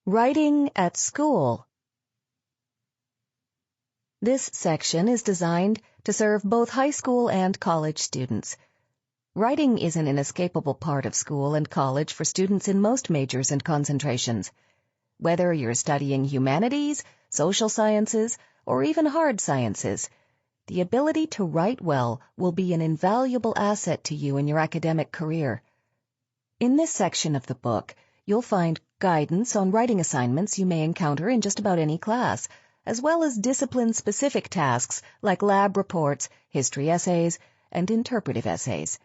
Writing at School. This section is designed to serve both high school and college students. Writing is an inescapable part of school and college for students in most majors and concentrations. Whether you're studying humanities, social sciences, or even hard sciences, the ability to write well will be an invaluable asset to you in your academic career. In this section of the book, you'll find guidance on writing assignments you may encounter in just about any class, as well as discipline-specific tasks like lab reports, history essays, and interpretive essays.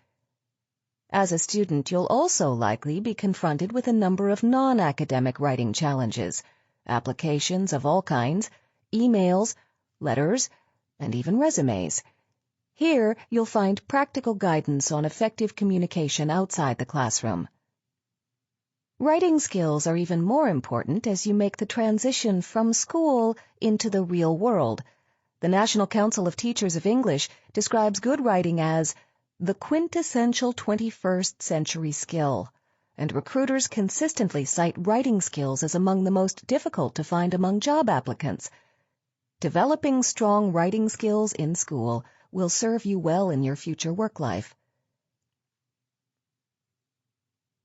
As a student, you'll also likely be confronted with a number of non-academic writing challenges, applications of all kinds, emails, letters, and even resumes. Here, you'll find practical guidance on effective communication outside the classroom. Writing skills are even more important as you make the transition from school into the real world. The National Council of Teachers of English describes good writing as the quintessential 21st century skill, and recruiters consistently cite writing skills as among the most difficult to find among job applicants. Developing strong writing skills in school will serve you well in your future work life.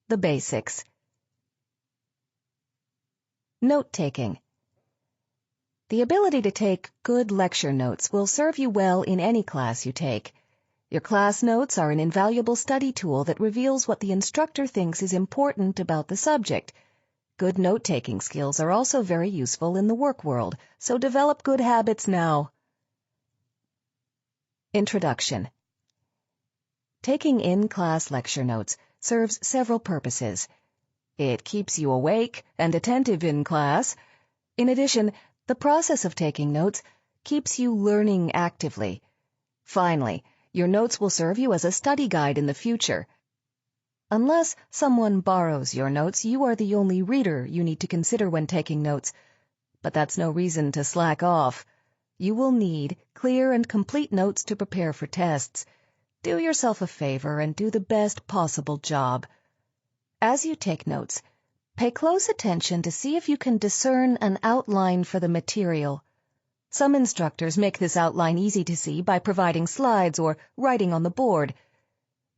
The basics. Note-taking. The ability to take good lecture notes will serve you well in any class you take. Your class notes are an invaluable study tool that reveals what the instructor thinks is important about the subject. Good note-taking skills are also very useful in the work world, so develop good habits now. Introduction. Taking in-class lecture notes serves several purposes. It keeps you awake and attentive in class. In addition, the process of taking notes keeps you learning actively. Finally, your notes will serve you as a study guide in the future. Unless someone borrows your notes, you are the only reader you need to consider when taking notes. But that's no reason to slack off. You will need clear and complete notes to prepare for tests. Do yourself a favor and do the best possible job. As you take notes, pay close attention to see if you can discern an outline for the material. Some instructors make this outline easy to see by providing slides or writing on the board.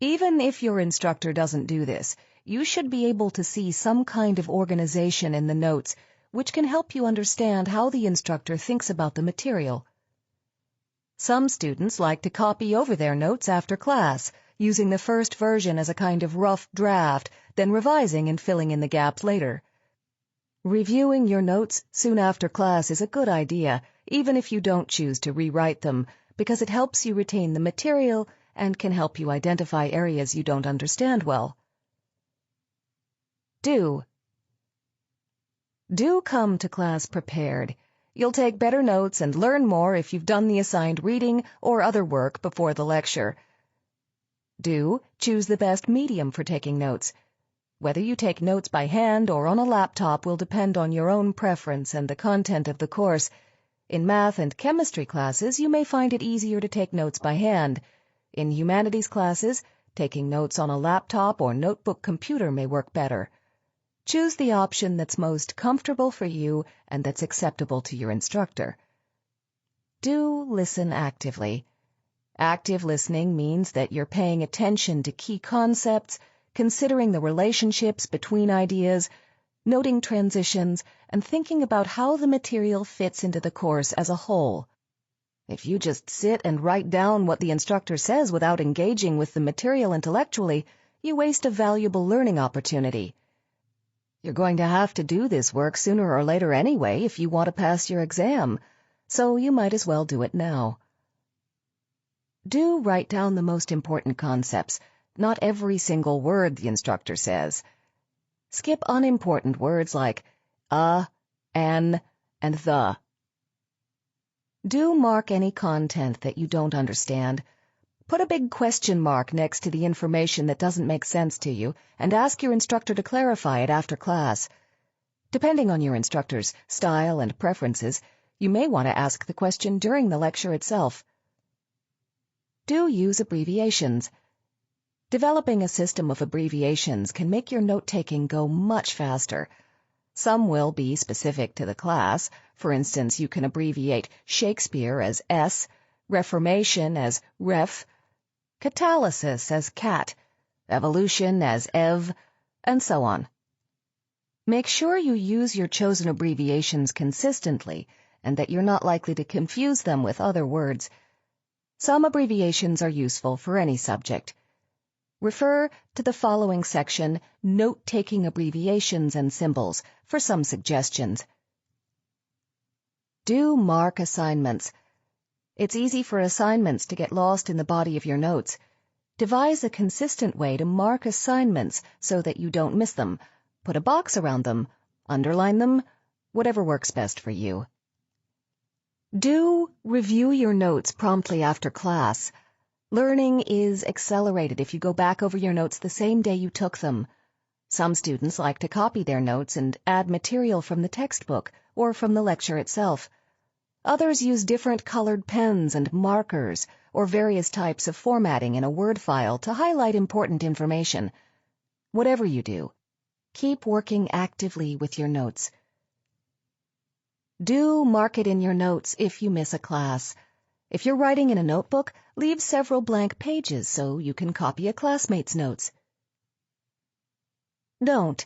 Even if your instructor doesn't do this, you should be able to see some kind of organization in the notes, which can help you understand how the instructor thinks about the material. Some students like to copy over their notes after class, using the first version as a kind of rough draft, then revising and filling in the gaps later. Reviewing your notes soon after class is a good idea, even if you don't choose to rewrite them, because it helps you retain the material and can help you identify areas you don't understand well. Do come to class prepared. You'll take better notes and learn more if you've done the assigned reading or other work before the lecture. Do choose the best medium for taking notes. Whether you take notes by hand or on a laptop will depend on your own preference and the content of the course. In math and chemistry classes, you may find it easier to take notes by hand. In humanities classes, taking notes on a laptop or notebook computer may work better. Choose the option that's most comfortable for you and that's acceptable to your instructor. Do listen actively. Active listening means that you're paying attention to key concepts, considering the relationships between ideas, noting transitions, and thinking about how the material fits into the course as a whole. If you just sit and write down what the instructor says without engaging with the material intellectually, you waste a valuable learning opportunity. You're going to have to do this work sooner or later anyway if you want to pass your exam, so you might as well do it now. Do write down the most important concepts, not every single word the instructor says. Skip unimportant words like an, and the. Do mark any content that you don't understand. Put a big question mark next to the information that doesn't make sense to you and ask your instructor to clarify it after class. Depending on your instructor's style and preferences, you may want to ask the question during the lecture itself. Do use abbreviations. Developing a system of abbreviations can make your note-taking go much faster. Some will be specific to the class. For instance, you can abbreviate Shakespeare as S, Reformation as Ref, catalysis as CAT, evolution as EV, and so on. Make sure you use your chosen abbreviations consistently and that you're not likely to confuse them with other words. Some abbreviations are useful for any subject. Refer to the following section, Note-Taking Abbreviations and Symbols, for some suggestions. Do mark assignments. It's easy for assignments to get lost in the body of your notes. Devise a consistent way to mark assignments so that you don't miss them. Put a box around them, underline them, whatever works best for you. Do review your notes promptly after class. Learning is accelerated if you go back over your notes the same day you took them. Some students like to copy their notes and add material from the textbook or from the lecture itself. Others use different colored pens and markers or various types of formatting in a Word file to highlight important information. Whatever you do, keep working actively with your notes. Do mark it in your notes if you miss a class. If you're writing in a notebook, leave several blank pages so you can copy a classmate's notes. Don't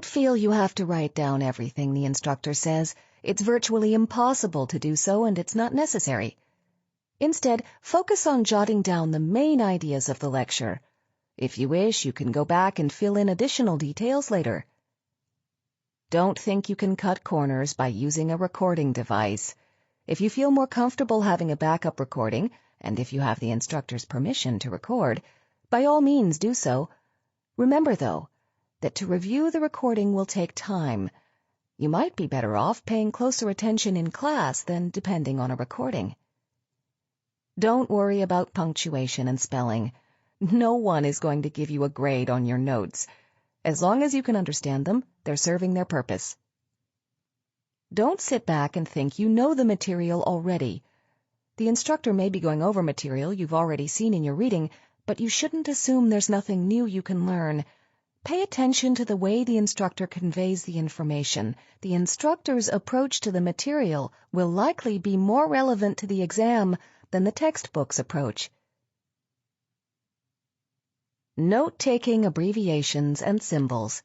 feel you have to write down everything the instructor says. It's virtually impossible to do so, and it's not necessary. Instead, focus on jotting down the main ideas of the lecture. If you wish, you can go back and fill in additional details later. Don't think you can cut corners by using a recording device. If you feel more comfortable having a backup recording, and if you have the instructor's permission to record, by all means do so. Remember, though, that to review the recording will take time. You might be better off paying closer attention in class than depending on a recording. Don't worry about punctuation and spelling. No one is going to give you a grade on your notes. As long as you can understand them, they're serving their purpose. Don't sit back and think you know the material already. The instructor may be going over material you've already seen in your reading, but you shouldn't assume there's nothing new you can learn. Pay attention to the way the instructor conveys the information. The instructor's approach to the material will likely be more relevant to the exam than the textbook's approach. Note-taking abbreviations and symbols.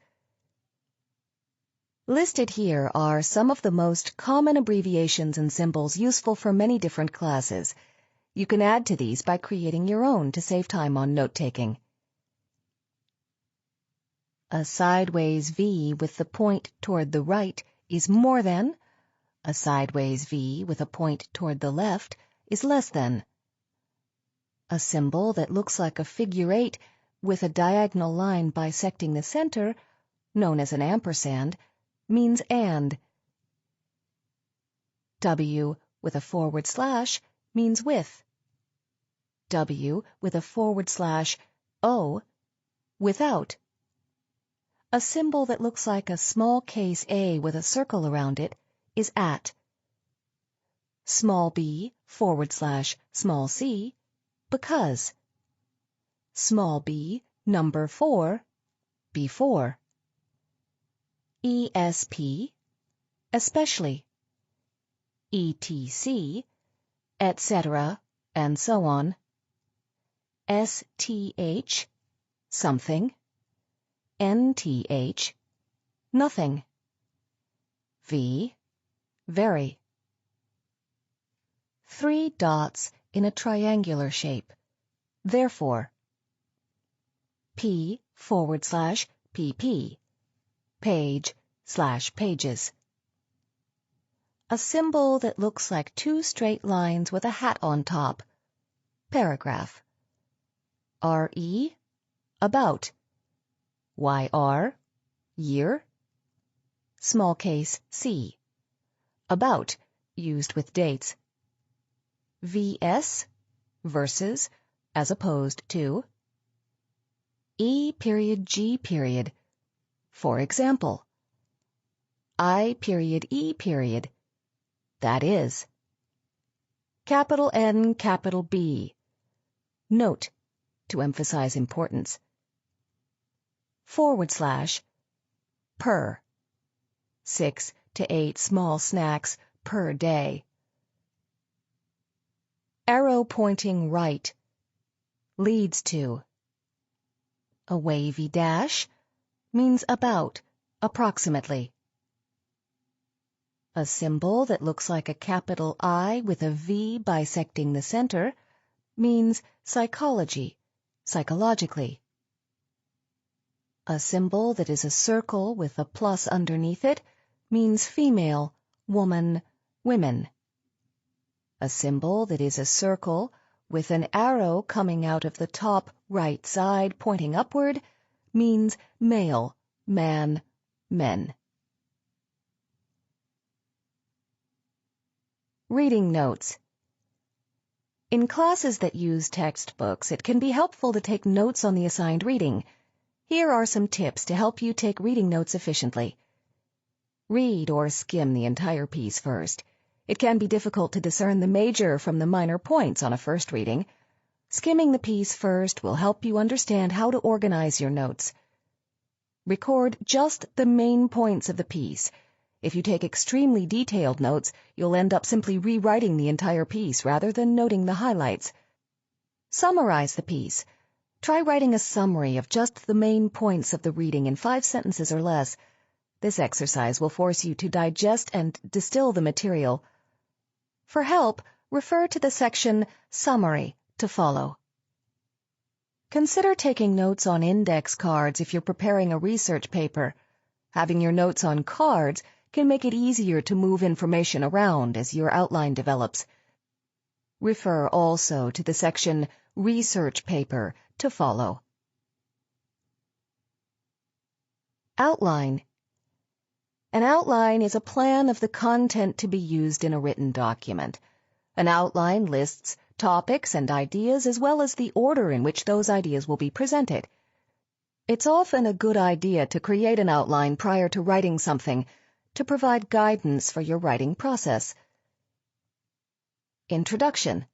Listed here are some of the most common abbreviations and symbols useful for many different classes. You can add to these by creating your own to save time on note-taking. A sideways V with the point toward the right is more than. A sideways V with a point toward the left is less than. A symbol that looks like a figure 8 with a diagonal line bisecting the center, known as an ampersand, means and. W with a forward slash means with. W with a forward slash O, without. A symbol that looks like a small case A with a circle around it is at. Small b forward slash small c, because. Small b, number 4, before. ESP, especially. ETC, etc., and so on. STH, something. NTH, nothing. V, very. 3 dots in a triangular shape, therefore. P forward slash PP, page slash pages. A symbol that looks like 2 straight lines with a hat on top, paragraph. RE, about. YR, year. Small case C, about, used with dates. VS, versus, as opposed to. E period G period, for example. I period E period, that is. Capital N, capital B, note, to emphasize importance. Forward slash, per. 6 to 8 small snacks per day. Arrow pointing right. Leads to. A wavy dash means about, approximately. A symbol that looks like a capital I with a V bisecting the center means psychology, psychologically. A symbol that is a circle with a plus underneath it means female, woman, women. A symbol that is a circle with an arrow coming out of the top right side pointing upward means male, man, men. Reading notes. In classes that use textbooks, it can be helpful to take notes on the assigned reading. Here are some tips to help you take reading notes efficiently. Read or skim the entire piece first. It can be difficult to discern the major from the minor points on a first reading. Skimming the piece first will help you understand how to organize your notes. Record just the main points of the piece. If you take extremely detailed notes, you'll end up simply rewriting the entire piece rather than noting the highlights. Summarize the piece. Try writing a summary of just the main points of the reading in 5 sentences or less. This exercise will force you to digest and distill the material. For help, refer to the section Summary to follow. Consider taking notes on index cards if you're preparing a research paper. Having your notes on cards can make it easier to move information around as your outline develops. Refer also to the section Research Paper to follow. Outline. An outline is a plan of the content to be used in a written document. An outline lists topics and ideas as well as the order in which those ideas will be presented. It's often a good idea to create an outline prior to writing something to provide guidance for your writing process. Introduction.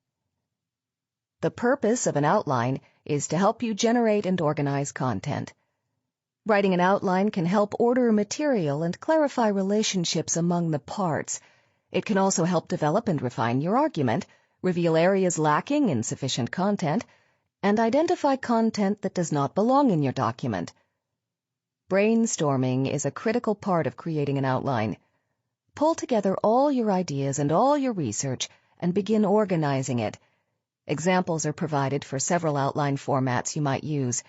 The purpose of an outline is to help you generate and organize content. Writing an outline can help order material and clarify relationships among the parts. It can also help develop and refine your argument, reveal areas lacking in sufficient content, and identify content that does not belong in your document. Brainstorming is a critical part of creating an outline. Pull together all your ideas and all your research and begin organizing it. Examples are provided for several outline formats you might use.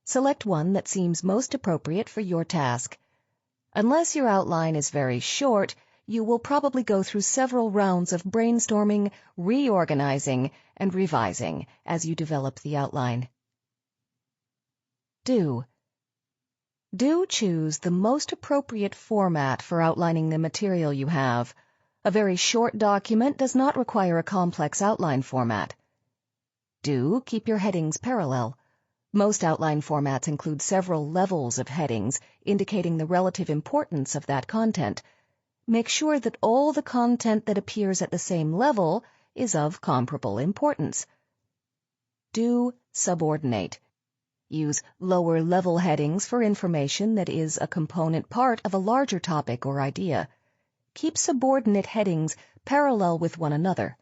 Select one that seems most appropriate for your task. Unless your outline is very short, you will probably go through several rounds of brainstorming, reorganizing, and revising as you develop the outline. Do choose the most appropriate format for outlining the material you have. A very short document does not require a complex outline format. Do keep your headings parallel. Most outline formats include several levels of headings, indicating the relative importance of that content. Make sure that all the content that appears at the same level is of comparable importance. Do subordinate. Use lower-level headings for information that is a component part of a larger topic or idea. Keep subordinate headings parallel with one another.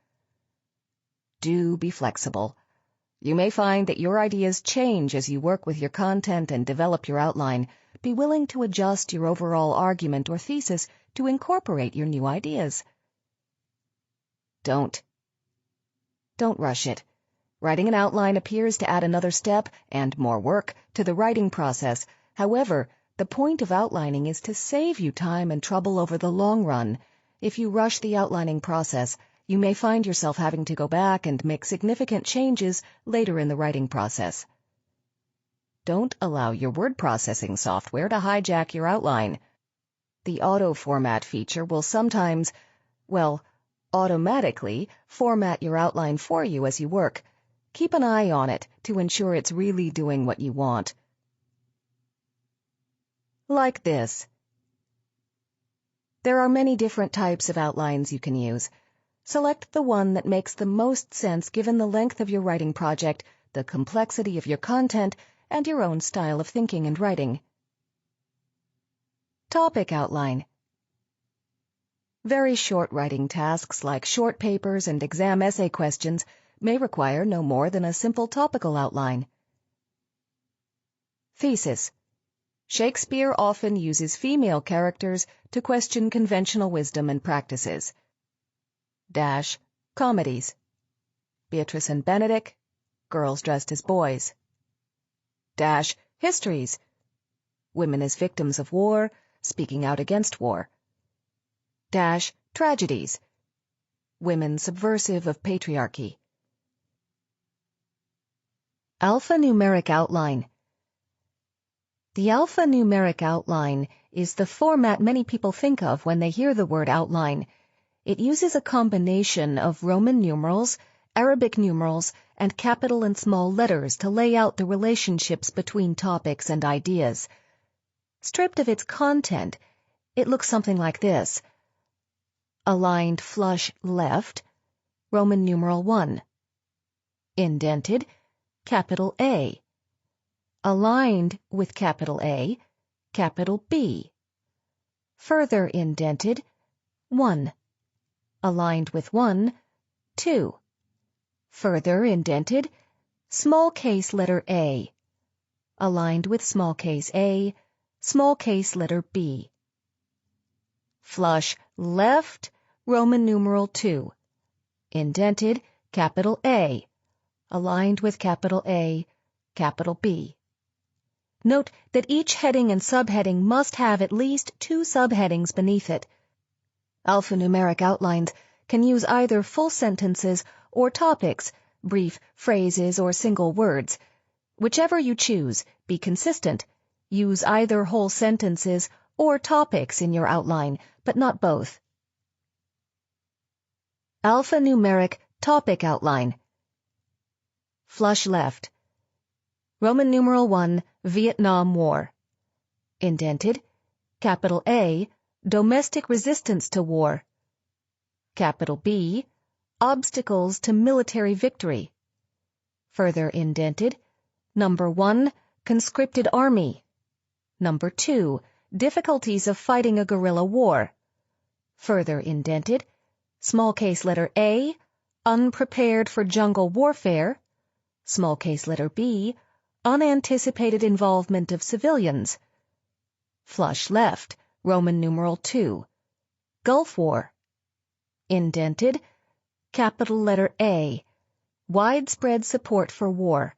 Do be flexible. You may find that your ideas change as you work with your content and develop your outline. Be willing to adjust your overall argument or thesis to incorporate your new ideas. Don't rush it. Writing an outline appears to add another step and more work to the writing process. However, the point of outlining is to save you time and trouble over the long run. If you rush the outlining process, you may find yourself having to go back and make significant changes later in the writing process. Don't allow your word processing software to hijack your outline. The auto-format feature will sometimes, automatically format your outline for you as you work. Keep an eye on it to ensure it's really doing what you want. Like this. There are many different types of outlines you can use. Select the one that makes the most sense given the length of your writing project, the complexity of your content, and your own style of thinking and writing. Topic outline. Very short writing tasks like short papers and exam essay questions may require no more than a simple topical outline. Thesis. Shakespeare often uses female characters to question conventional wisdom and practices. Dash. Comedies. Beatrice and Benedick, Girls Dressed as Boys. Dash. Histories. Women as victims of war, speaking out against war. Dash. Tragedies. Women subversive of patriarchy. Alphanumeric outline. The alphanumeric outline is the format many people think of when they hear the word outline. It uses a combination of Roman numerals, Arabic numerals, and capital and small letters to lay out the relationships between topics and ideas. Stripped of its content, it looks something like this. Aligned flush left, Roman numeral 1. Indented, capital A. Aligned with capital A, capital B. Further indented, 1. Aligned with 1, 2. Further indented, small case letter A. Aligned with small case A, small case letter B. Flush left, Roman numeral 2. Indented, capital A. Aligned with capital A, capital B. Note that each heading and subheading must have at least 2 subheadings beneath it. Alphanumeric outlines can use either full sentences or topics, brief phrases or single words. Whichever you choose, be consistent. Use either whole sentences or topics in your outline, but not both. Alphanumeric topic outline. Flush left. Roman numeral 1, Vietnam War. Indented, capital A, domestic resistance to war. Capital B, obstacles to military victory. Further indented, number 1, conscripted army. Number 2, difficulties of fighting a guerrilla war. Further indented, small case letter A, unprepared for jungle warfare. Small case letter B, unanticipated involvement of civilians. Flush left, Roman numeral 2, Gulf War. Indented, capital letter A, widespread support for war.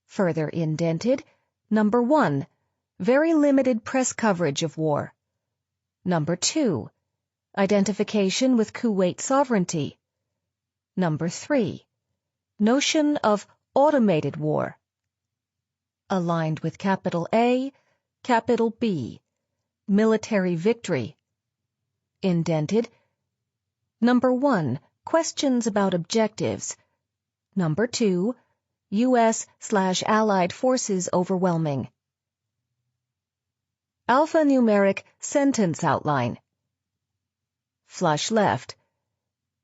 Further indented, number 1, very limited press coverage of war. Number 2, identification with Kuwait sovereignty. Number 3, notion of automated war. Aligned with capital A, capital B, military victory. Indented, number 1, questions about objectives. Number 2, U.S./Allied forces overwhelming. Alphanumeric sentence outline. Flush left.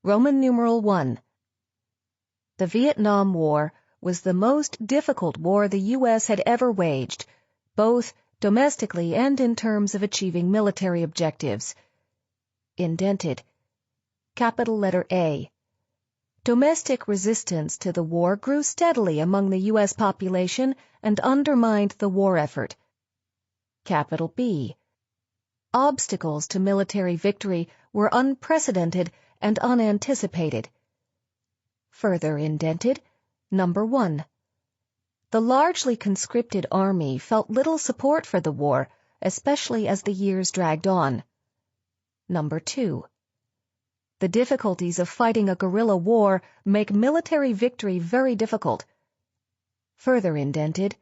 Roman numeral 1. The Vietnam War was the most difficult war the U.S. had ever waged, both domestically and in terms of achieving military objectives. Indented, capital letter A. Domestic resistance to the war grew steadily among the U.S. population and undermined the war effort. Capital B. Obstacles to military victory were unprecedented and unanticipated. Further indented, number 1. The largely conscripted army felt little support for the war, especially as the years dragged on. Number 2. The difficulties of fighting a guerrilla war make military victory very difficult. Further indented,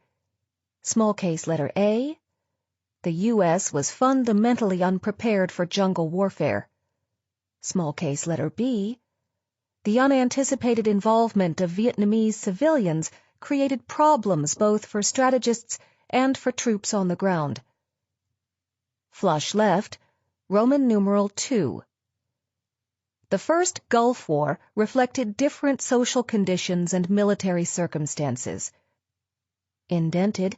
small case letter A. The U.S. was fundamentally unprepared for jungle warfare. Small case letter B. The unanticipated involvement of Vietnamese civilians created problems both for strategists and for troops on the ground. Flush left, Roman numeral 2. The First Gulf War reflected different social conditions and military circumstances. Indented,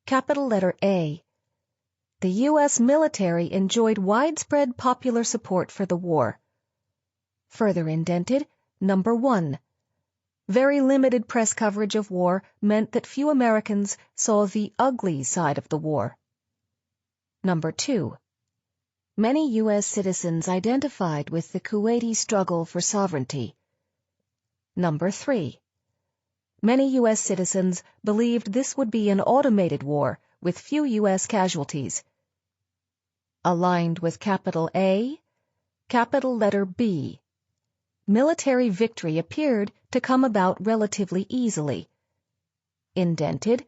capital letter A. The U.S. military enjoyed widespread popular support for the war. Further indented, number 1. Very limited press coverage of war meant that few Americans saw the ugly side of the war. Number 2. Many U.S. citizens identified with the Kuwaiti struggle for sovereignty. Number 3. Many U.S. citizens believed this would be an automated war with few U.S. casualties. Aligned with capital A, capital letter B. Military victory appeared to come about relatively easily. Indented,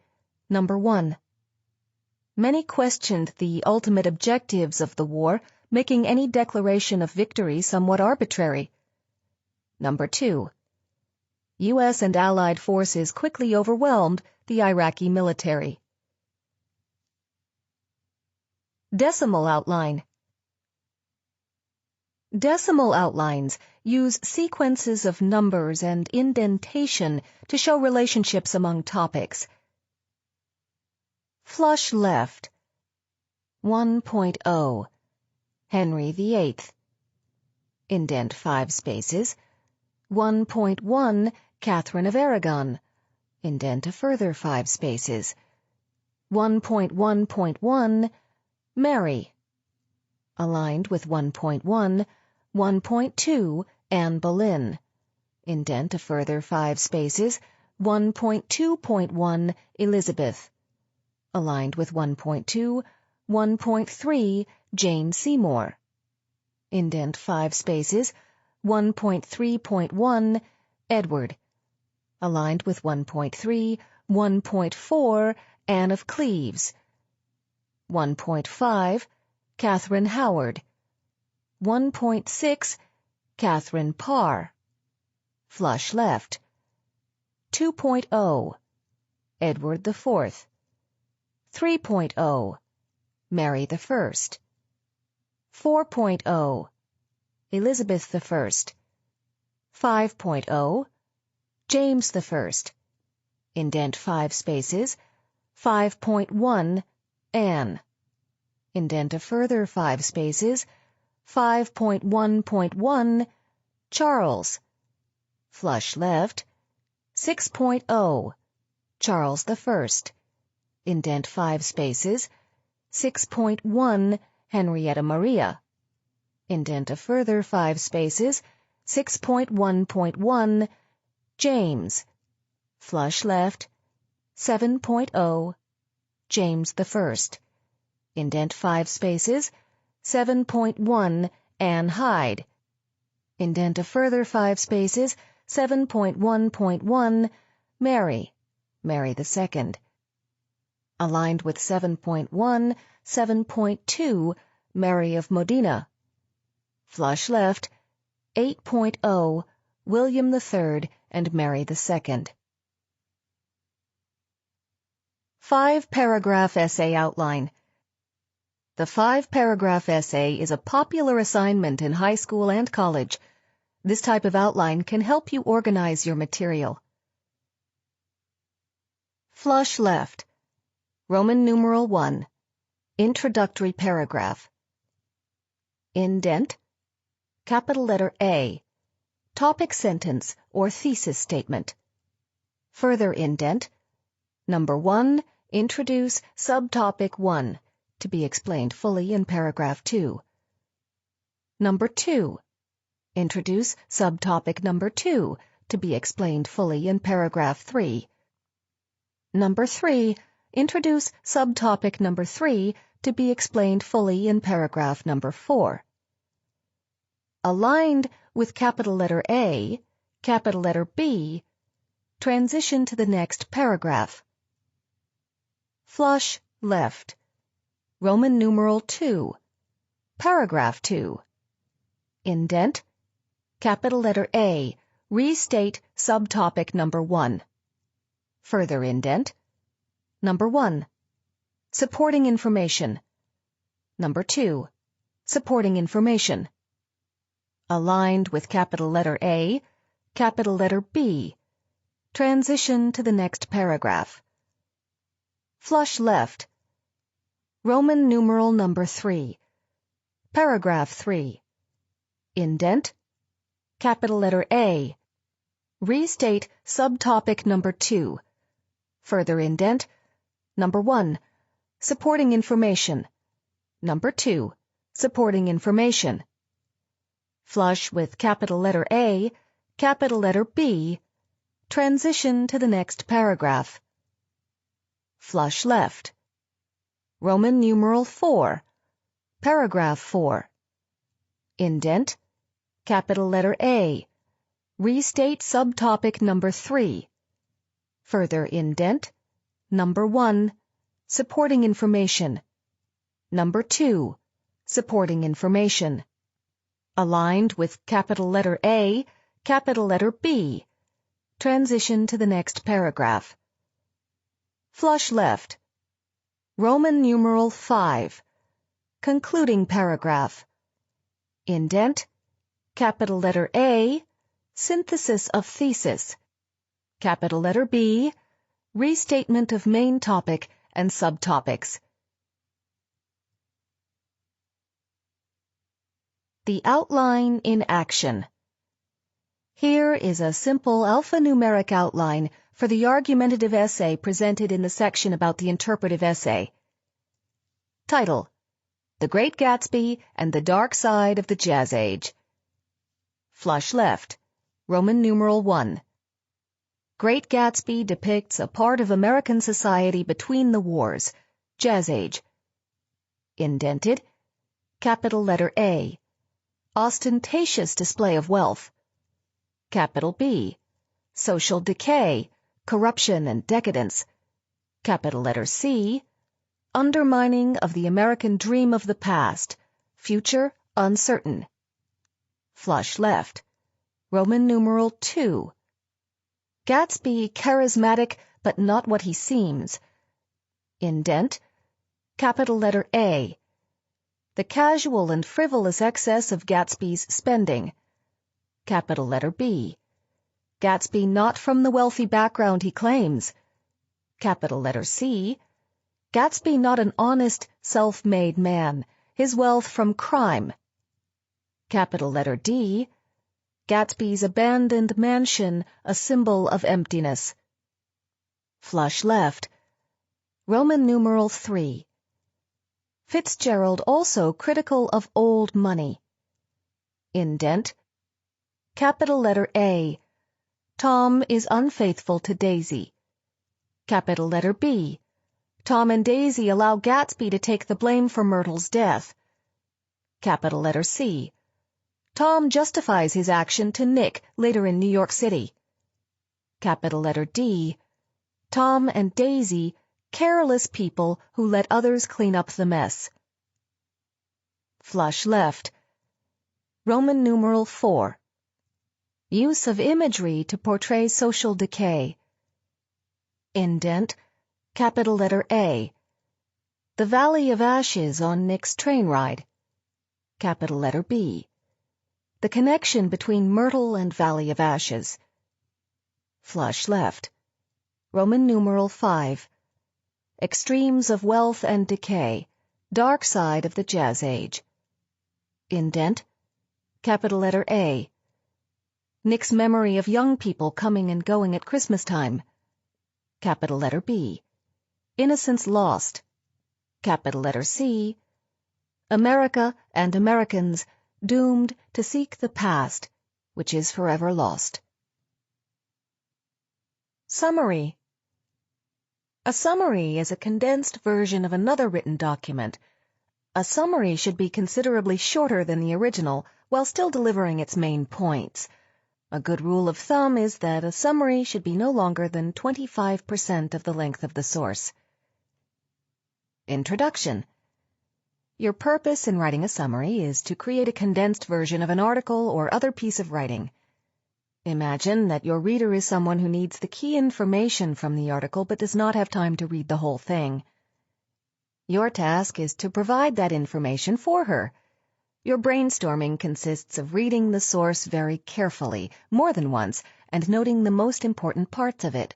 number 1. Many questioned the ultimate objectives of the war, making any declaration of victory somewhat arbitrary. Number 2. U.S. and Allied forces quickly overwhelmed the Iraqi military. Decimal outline. Decimal outlines use sequences of numbers and indentation to show relationships among topics. Flush left. 1.0 Henry VIII. Indent 5 spaces. 1.1 Catherine of Aragon. Indent a further 5 spaces. 1.1.1 Mary. Aligned with 1.1, 1.2 Anne Boleyn. Indent a further 5 spaces. 1.2.1 Elizabeth. Aligned with 1.2, 1.3 Jane Seymour. Indent 5 spaces. 1.3.1 Edward. Aligned with 1.3, 1.4 Anne of Cleves. 1.5 Catherine Howard. 1.6 Catherine Parr. Flush left. 2.0 Edward IV. 3.0 Mary I. 4.0 Elizabeth I. 5.0 James I. Indent 5 spaces. 5.1 Anne. Indent a further 5 spaces. 5.1.1 Charles. Flush left. 6.0 Charles I. Indent 5 spaces. 6.1 Henrietta Maria. Indent a further 5 spaces. 6.1.1 James. Flush left. 7.0 James I. Indent 5 spaces. 7.1 Anne Hyde. Indent a further 5 spaces. 7.1.1 Mary. Mary II. Aligned with 7.1, 7.2 Mary of Modena. Flush left. 8.0 William III and Mary II. 5-paragraph essay outline. The 5-paragraph essay is a popular assignment in high school and college. This type of outline can help you organize your material. Flush left. Roman numeral 1. Introductory paragraph. Indent. Capital letter A. Topic sentence or thesis statement. Further indent. Number 1. Introduce subtopic 1, to be explained fully in paragraph 2. Number 2. Introduce subtopic number 2, to be explained fully in paragraph 3. Number 3. Introduce subtopic number 3, to be explained fully in paragraph number 4. Aligned with capital letter A, capital letter B, transition to the next paragraph. Flush left. Roman numeral 2. Paragraph 2. Indent. Capital letter A. Restate subtopic number 1. Further indent. Number 1. Supporting information. Number 2. Supporting information. Aligned with capital letter A, capital letter B. Transition to the next paragraph. Flush left. Roman numeral number 3. Paragraph 3. Indent. Capital letter A. Restate subtopic number 2. Further indent. Number 1. Supporting information. Number 2. Supporting information. Flush with capital letter A, capital letter B. Transition to the next paragraph. Flush left. Roman numeral 4. Paragraph 4. Indent. Capital letter A. Restate subtopic number 3. Further indent. Number 1. Supporting information. Number 2. Supporting information. Aligned with capital letter A, capital letter B. Transition to the next paragraph. Flush left. Roman numeral 5. Concluding paragraph. Indent. Capital letter A. Synthesis of thesis. Capital letter B. Restatement of main topic and subtopics. The outline in action. Here is a simple alphanumeric outline for the argumentative essay presented in the section about the interpretive essay. Title: The Great Gatsby and the Dark Side of the Jazz Age. Flush left. Roman numeral 1. Great Gatsby depicts a part of American society between the wars. Jazz Age. Indented. Capital letter A. Ostentatious display of wealth. Capital B. Social decay, corruption and decadence. Capital letter C. Undermining of the American dream of the past. Future uncertain. Flush left. Roman numeral 2. Gatsby charismatic but not what he seems. Indent. Capital letter A. The casual and frivolous excess of Gatsby's spending. Capital letter B. Gatsby not from the wealthy background he claims. Capital letter C. Gatsby not an honest, self-made man, his wealth from crime. Capital letter D. Gatsby's abandoned mansion, a symbol of emptiness. Flush left. Roman numeral 3. Fitzgerald also critical of old money. Indent. Capital letter A. Tom is unfaithful to Daisy. Capital letter B. Tom and Daisy allow Gatsby to take the blame for Myrtle's death. Capital letter C. Tom justifies his action to Nick later in New York City. Capital letter D. Tom and Daisy, careless people who let others clean up the mess. Flush left. Roman numeral 4. Use of imagery to portray social decay. Indent. Capital letter A. The Valley of Ashes on Nick's train ride. Capital letter B. The connection between Myrtle and Valley of Ashes. Flush left. Roman numeral 5. Extremes of wealth and decay. Dark side of the Jazz Age. Indent. Capital letter A. Nick's memory of young people coming and going at Christmas time. Capital letter B. Innocence lost. Capital letter C. America and Americans doomed to seek the past, which is forever lost. Summary. A summary is a condensed version of another written document. A summary should be considerably shorter than the original while still delivering its main points. A good rule of thumb is that a summary should be no longer than 25% of the length of the source. Introduction. Your purpose in writing a summary is to create a condensed version of an article or other piece of writing. Imagine that your reader is someone who needs the key information from the article but does not have time to read the whole thing. Your task is to provide that information for her. Your brainstorming consists of reading the source very carefully, more than once, and noting the most important parts of it.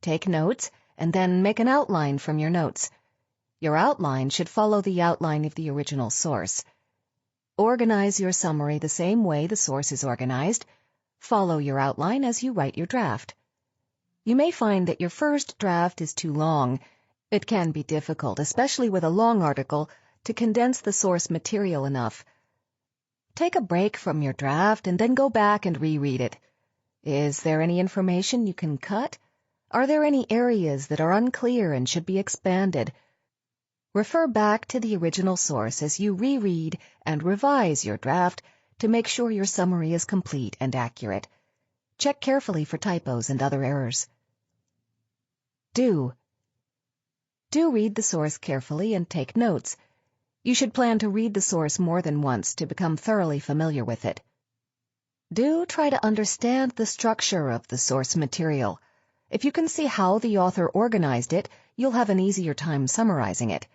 Take notes, and then make an outline from your notes. Your outline should follow the outline of the original source. Organize your summary the same way the source is organized. Follow your outline as you write your draft. You may find that your first draft is too long. It can be difficult, especially with a long article, to condense the source material enough. Take a break from your draft and then go back and reread it. Is there any information you can cut? Are there any areas that are unclear and should be expanded? Refer back to the original source as you reread and revise your draft to make sure your summary is complete and accurate. Check carefully for typos and other errors. Do read the source carefully and take notes. You should plan to read the source more than once to become thoroughly familiar with it. Do try to understand the structure of the source material. If you can see how the author organized it, you'll have an easier time summarizing it.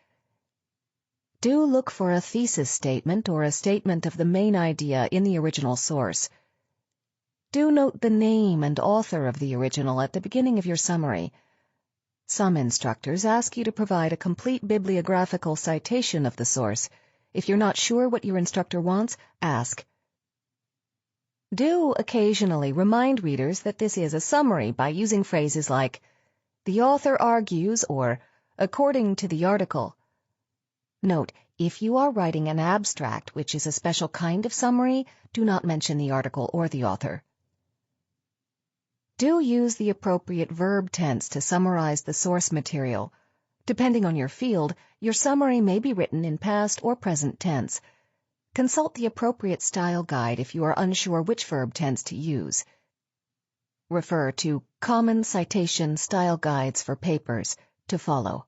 Do look for a thesis statement or a statement of the main idea in the original source. Do note the name and author of the original at the beginning of your summary. Some instructors ask you to provide a complete bibliographical citation of the source. If you're not sure what your instructor wants, ask. Do occasionally remind readers that this is a summary by using phrases like, "The author argues," or "according to the article." Note, if you are writing an abstract, which is a special kind of summary, do not mention the article or the author. Do use the appropriate verb tense to summarize the source material. Depending on your field, your summary may be written in past or present tense. Consult the appropriate style guide if you are unsure which verb tense to use. Refer to Common Citation Style Guides for Papers to follow.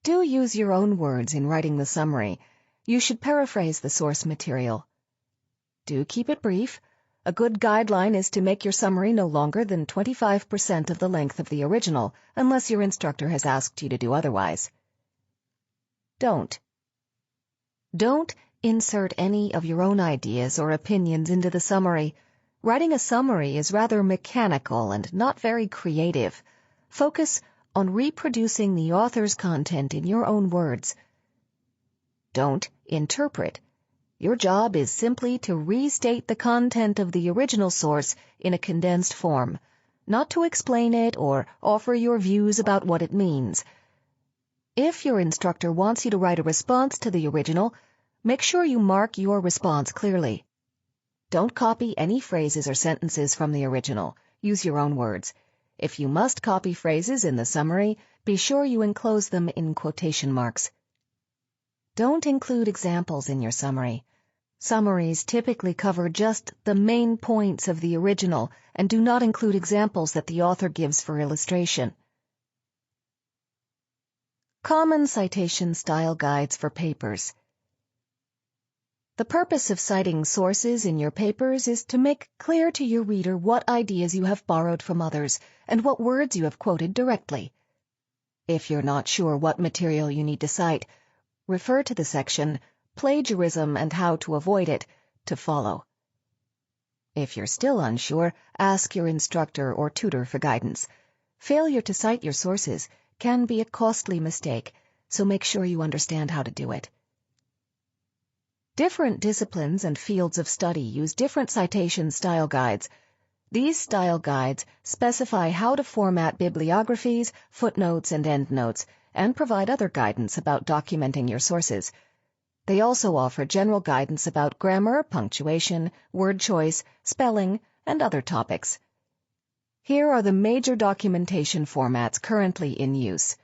Do use your own words in writing the summary. You should paraphrase the source material. Do keep it brief. A good guideline is to make your summary no longer than 25% of the length of the original, unless your instructor has asked you to do otherwise. Don't insert any of your own ideas or opinions into the summary. Writing a summary is rather mechanical and not very creative. Focus on reproducing the author's content in your own words. Don't interpret. Your job is simply to restate the content of the original source in a condensed form, not to explain it or offer your views about what it means. If your instructor wants you to write a response to the original, make sure you mark your response clearly. Don't copy any phrases or sentences from the original. Use your own words. If you must copy phrases in the summary, be sure you enclose them in quotation marks. Don't include examples in your summary. Summaries typically cover just the main points of the original and do not include examples that the author gives for illustration. Common Citation Style Guides for Papers. The purpose of citing sources in your papers is to make clear to your reader what ideas you have borrowed from others and what words you have quoted directly. If you're not sure what material you need to cite, refer to the section Plagiarism and How to Avoid It to follow. If you're still unsure, ask your instructor or tutor for guidance. Failure to cite your sources can be a costly mistake, so make sure you understand how to do it. Different disciplines and fields of study use different citation style guides. These style guides specify how to format bibliographies, footnotes, and endnotes, and provide other guidance about documenting your sources. They also offer general guidance about grammar, punctuation, word choice, spelling, and other topics. Here are the major documentation formats currently in use.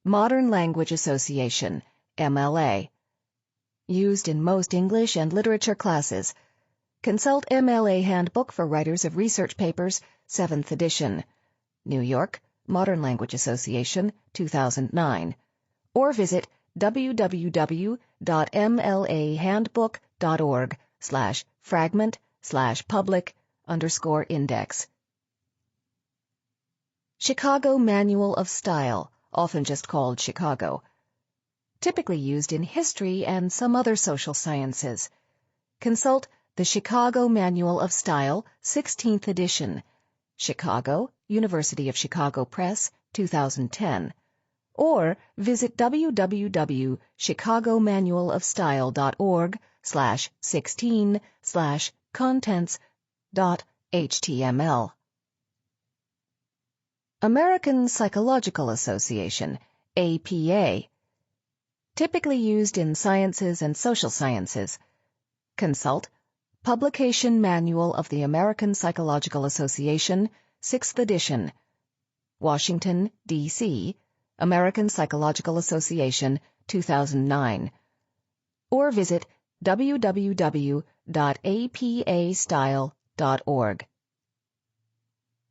Modern Language Association, MLA. Used in most English and literature classes. Consult MLA Handbook for Writers of Research Papers, 7th edition. New York, Modern Language Association, 2009. Or visit www.mlahandbook.org/fragment/public_index. Chicago Manual of Style, often just called Chicago. Typically used in history and some other social sciences. Consult the Chicago Manual of Style, 16th edition. Chicago, University of Chicago Press, 2010. or visit www.chicagomanualofstyle.org/16/contents.html. American Psychological Association, APA. Typically used in sciences and social sciences. Consult Publication Manual of the American Psychological Association, 6th edition. Washington, D.C., American Psychological Association, 2009. Or visit www.apastyle.org.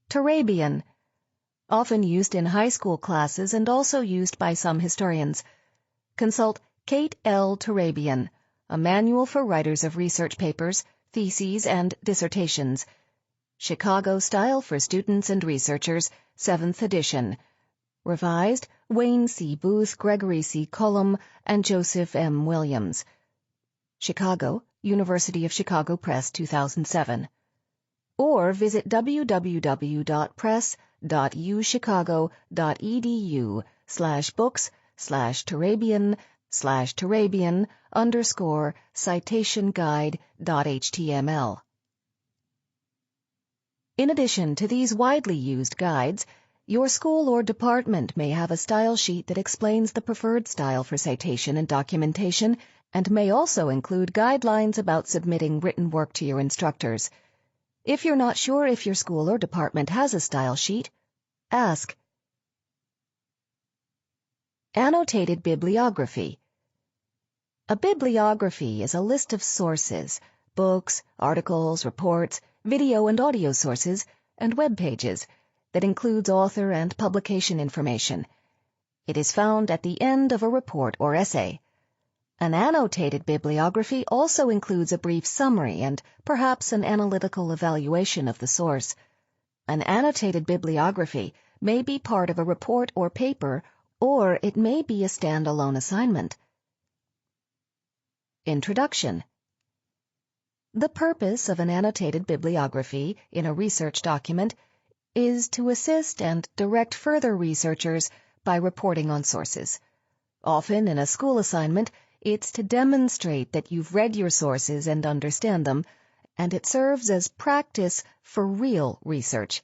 Turabian. Often used in high school classes and also used by some historians. Consult Kate L. Turabian, A Manual for Writers of Research Papers, Theses, and Dissertations. Chicago Style for Students and Researchers, 7th edition. Revised, Wayne C. Booth, Gregory C. Cullum, and Joseph M. Williams. Chicago, University of Chicago Press, 2007. Or visit www.press.uchicago.edu/books/Turabian_citation guide.html. In addition to these widely used guides, your school or department may have a style sheet that explains the preferred style for citation and documentation, and may also include guidelines about submitting written work to your instructors. If you're not sure if your school or department has a style sheet, ask. Annotated bibliography. A bibliography is a list of sources, books, articles, reports, video and audio sources, and web pages that includes author and publication information. It is found at the end of a report or essay. An annotated bibliography also includes a brief summary and perhaps an analytical evaluation of the source. An annotated bibliography may be part of a report or paper, or it may be a standalone assignment. Introduction. The purpose of an annotated bibliography in a research document is to assist and direct further researchers by reporting on sources. Often in a school assignment, it's to demonstrate that you've read your sources and understand them, and it serves as practice for real research.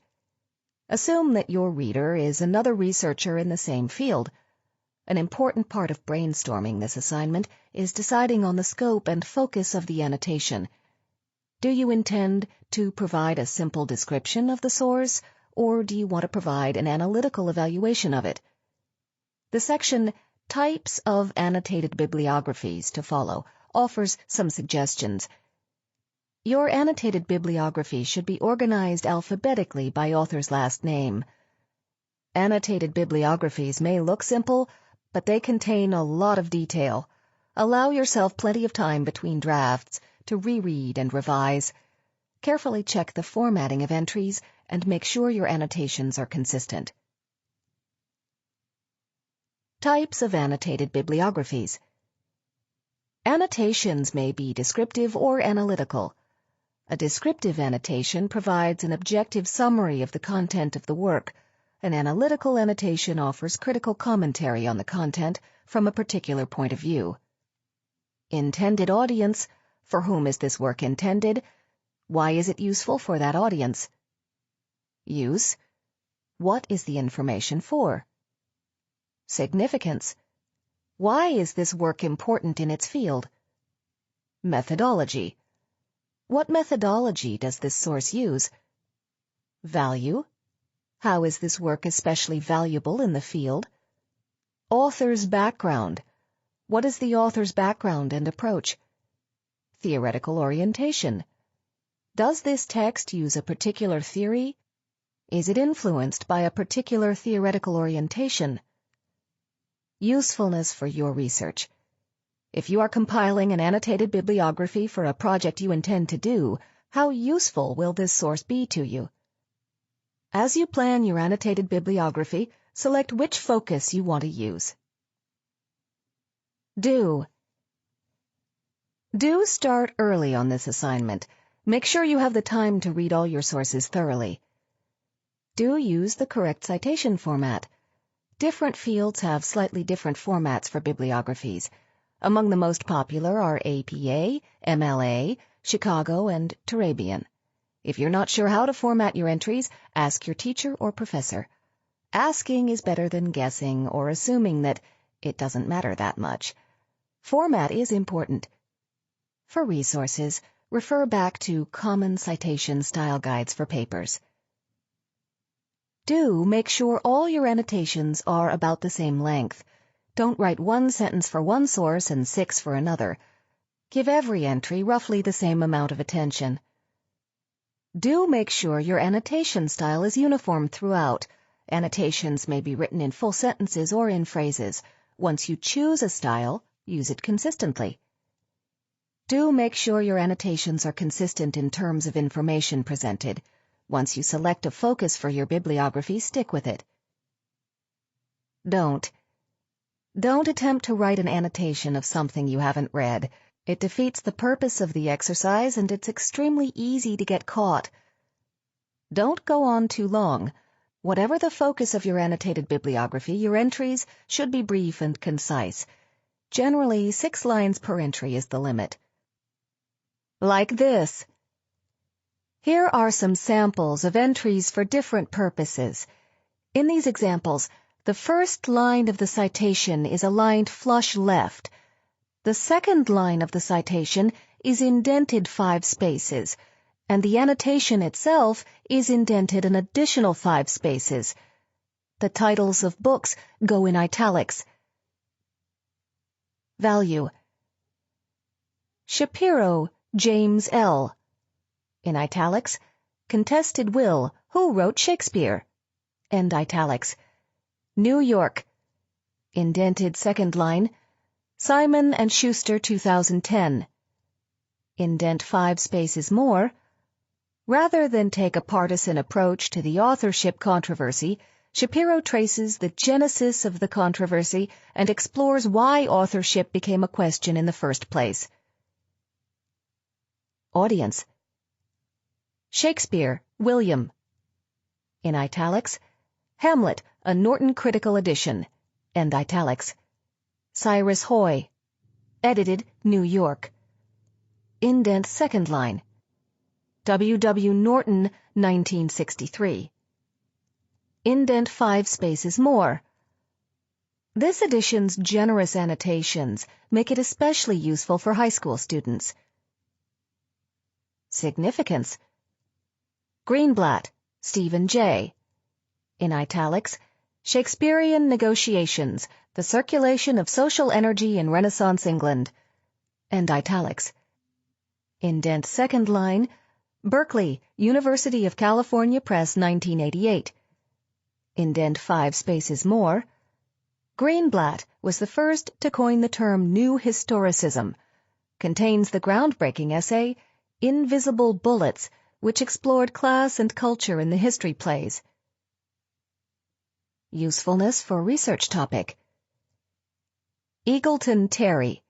Assume that your reader is another researcher in the same field. An important part of brainstorming this assignment is deciding on the scope and focus of the annotation. Do you intend to provide a simple description of the source, or do you want to provide an analytical evaluation of it? The section Types of Annotated Bibliographies to follow offers some suggestions. Your annotated bibliography should be organized alphabetically by author's last name. Annotated bibliographies may look simple, but they contain a lot of detail. Allow yourself plenty of time between drafts to reread and revise. Carefully check the formatting of entries and make sure your annotations are consistent. Types of annotated bibliographies. Annotations may be descriptive or analytical. A descriptive annotation provides an objective summary of the content of the work. An analytical annotation offers critical commentary on the content from a particular point of view. Intended audience. For whom is this work intended? Why is it useful for that audience? Use. What is the information for? Significance. Why is this work important in its field? Methodology. What methodology does this source use? Value. How is this work especially valuable in the field? Author's background. What is the author's background and approach? Theoretical orientation. Does this text use a particular theory? Is it influenced by a particular theoretical orientation? Usefulness for your research. If you are compiling an annotated bibliography for a project you intend to do, how useful will this source be to you? As you plan your annotated bibliography, select which focus you want to use. Do start early on this assignment. Make sure you have the time to read all your sources thoroughly. Do use the correct citation format. Different fields have slightly different formats for bibliographies. Among the most popular are APA, MLA, Chicago, and Turabian. If you're not sure how to format your entries, ask your teacher or professor. Asking is better than guessing or assuming that it doesn't matter that much. Format is important. For resources, refer back to Common Citation Style Guides for papers. Do make sure all your annotations are about the same length. Don't write one sentence for one source and 6 for another. Give every entry roughly the same amount of attention. Do make sure your annotation style is uniform throughout. Annotations may be written in full sentences or in phrases. Once you choose a style, use it consistently. Do make sure your annotations are consistent in terms of information presented. Once you select a focus for your bibliography, stick with it. Don't attempt to write an annotation of something you haven't read. It defeats the purpose of the exercise, and it's extremely easy to get caught. Don't go on too long. Whatever the focus of your annotated bibliography, your entries should be brief and concise. Generally, 6 lines per entry is the limit. Like this. Here are some samples of entries for different purposes. In these examples, the first line of the citation is aligned flush left. The second line of the citation is indented 5 spaces, and the annotation itself is indented an additional 5 spaces. The titles of books go in italics. Value: Shapiro, James L. In italics, Contested Will, who wrote Shakespeare? End italics. New York. Indented second line, Simon & Schuster 2010. Indent 5 spaces more. Rather than take a partisan approach to the authorship controversy, Shapiro traces the genesis of the controversy and explores why authorship became a question in the first place. Audience: Shakespeare, William. In italics, Hamlet, a Norton Critical Edition. End italics. Cyrus Hoy. Edited, New York. Indent second line, W. W. Norton, 1963. Indent 5 spaces more. This edition's generous annotations make it especially useful for high school students. Significance: Greenblatt, Stephen J. In italics, Shakespearean Negotiations, the Circulation of Social Energy in Renaissance England. End italics. Indent second line, Berkeley, University of California Press, 1988. Indent 5 spaces more. Greenblatt was the first to coin the term New Historicism. Contains the groundbreaking essay, Invisible Bullets, which explored class and culture in the history plays. Usefulness for research topic. Eagleton Terry.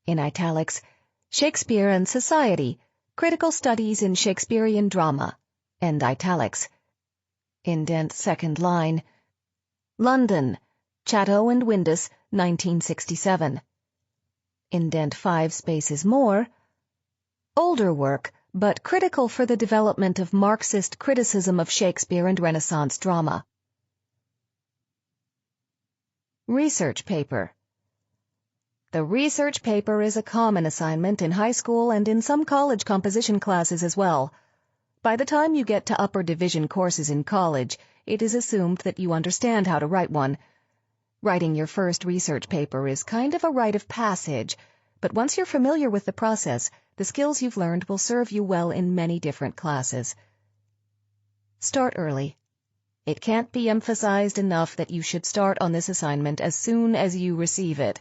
In italics, Shakespeare and Society, Critical Studies in Shakespearean Drama. End italics. Indent second line, London, Chatto and Windus, 1967. Indent 5 spaces more. Older work, but critical for the development of Marxist criticism of Shakespeare and Renaissance drama. Research paper. The research paper is a common assignment in high school and in some college composition classes as well. By the time you get to upper division courses in college, it is assumed that you understand how to write one. Writing your first research paper is kind of a rite of passage, but once you're familiar with the process, the skills you've learned will serve you well in many different classes. Start early. It can't be emphasized enough that you should start on this assignment as soon as you receive it.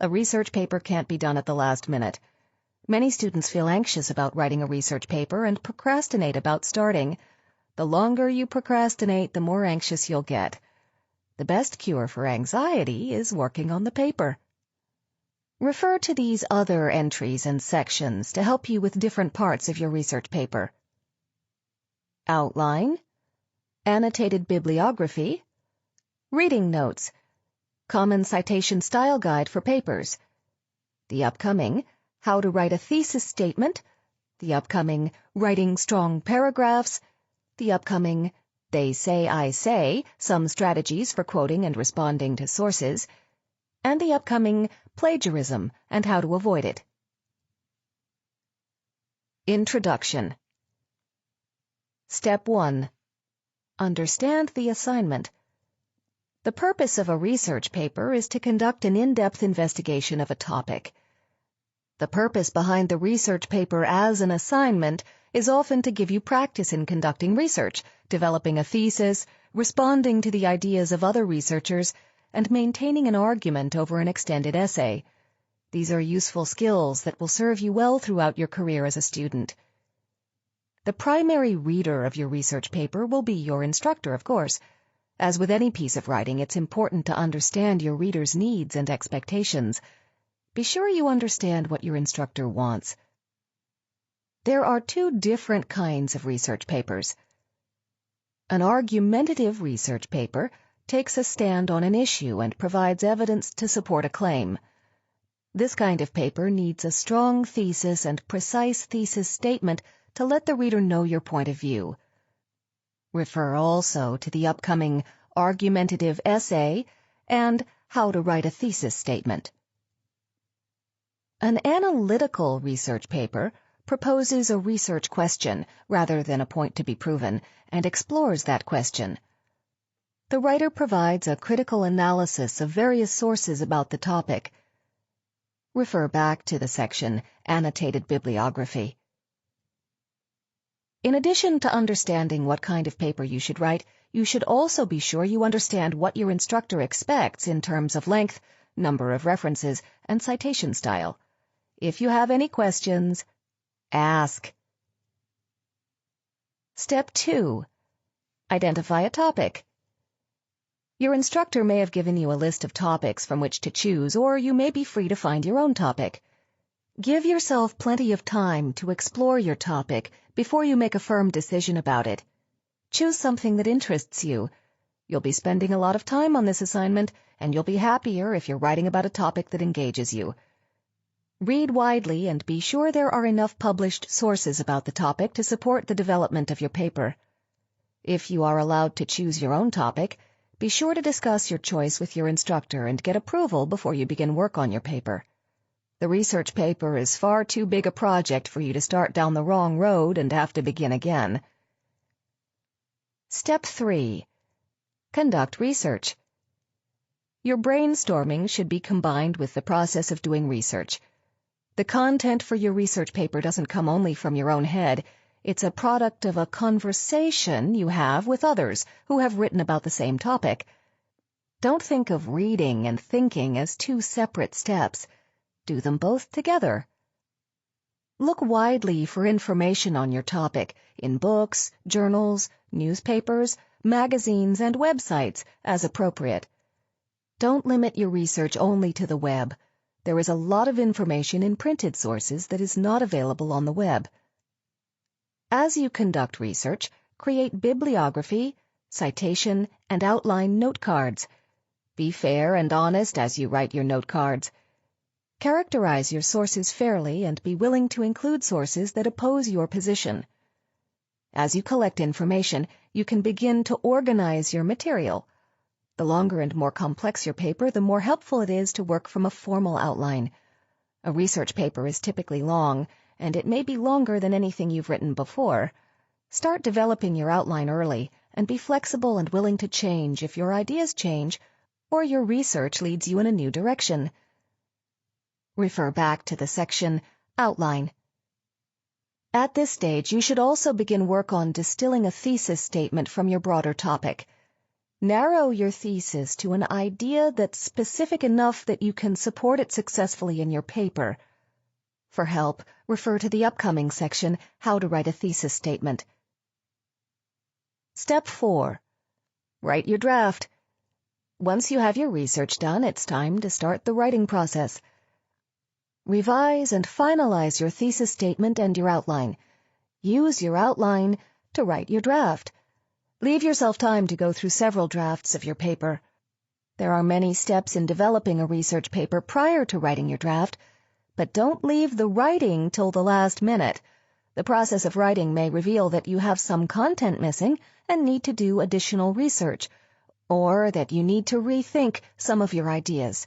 A research paper can't be done at the last minute. Many students feel anxious about writing a research paper and procrastinate about starting. The longer you procrastinate, the more anxious you'll get. The best cure for anxiety is working on the paper. Refer to these other entries and sections to help you with different parts of your research paper. Outline, annotated bibliography, Reading notes, Common Citation Style Guide for Papers, the upcoming How to Write a Thesis Statement, the upcoming Writing Strong Paragraphs, the upcoming They Say I Say, Some Strategies for Quoting and Responding to Sources, and the upcoming Plagiarism and How to Avoid It. Introduction. Step 1. Understand the assignment. The purpose of a research paper is to conduct an in-depth investigation of a topic. The purpose behind the research paper as an assignment is often to give you practice in conducting research, developing a thesis, responding to the ideas of other researchers, and maintaining an argument over an extended essay. These are useful skills that will serve you well throughout your career as a student. The primary reader of your research paper will be your instructor, of course. As with any piece of writing, it's important to understand your reader's needs and expectations. Be sure you understand what your instructor wants. There are two different kinds of research papers. An argumentative research paper takes a stand on an issue and provides evidence to support a claim. This kind of paper needs a strong thesis and precise thesis statement to let the reader know your point of view. Refer also to the upcoming Argumentative Essay and How to Write a Thesis Statement. An analytical research paper proposes a research question rather than a point to be proven and explores that question. The writer provides a critical analysis of various sources about the topic. Refer back to the section Annotated Bibliography. In addition to understanding what kind of paper you should write, you should also be sure you understand what your instructor expects in terms of length, number of references, and citation style. If you have any questions, ask. Step 2. Identify a topic. Your instructor may have given you a list of topics from which to choose, or you may be free to find your own topic. Give yourself plenty of time to explore your topic before you make a firm decision about it. Choose something that interests you. You'll be spending a lot of time on this assignment, and you'll be happier if you're writing about a topic that engages you. Read widely and be sure there are enough published sources about the topic to support the development of your paper. If you are allowed to choose your own topic, be sure to discuss your choice with your instructor and get approval before you begin work on your paper. The research paper is far too big a project for you to start down the wrong road and have to begin again. Step 3. Conduct research. Your brainstorming should be combined with the process of doing research. The content for your research paper doesn't come only from your own head. It's a product of a conversation you have with others who have written about the same topic. Don't think of reading and thinking as two separate steps. Do them both together. Look widely for information on your topic in books, journals, newspapers, magazines, and websites as appropriate. Don't limit your research only to the web. There is a lot of information in printed sources that is not available on the web. As you conduct research, create bibliography, citation, and outline note cards. Be fair and honest as you write your note cards. Characterize your sources fairly and be willing to include sources that oppose your position. As you collect information, you can begin to organize your material. The longer and more complex your paper, the more helpful it is to work from a formal outline. A research paper is typically long, and it may be longer than anything you've written before. Start developing your outline early, and be flexible and willing to change if your ideas change or your research leads you in a new direction. Refer back to the section Outline. At this stage, you should also begin work on distilling a thesis statement from your broader topic. Narrow your thesis to an idea that's specific enough that you can support it successfully in your paper. For help, refer to the upcoming section, How to Write a Thesis Statement. Step 4. Write your draft. Once you have your research done, it's time to start the writing process. Revise and finalize your thesis statement and your outline. Use your outline to write your draft. Leave yourself time to go through several drafts of your paper. There are many steps in developing a research paper prior to writing your draft, but don't leave the writing till the last minute. The process of writing may reveal that you have some content missing and need to do additional research, or that you need to rethink some of your ideas.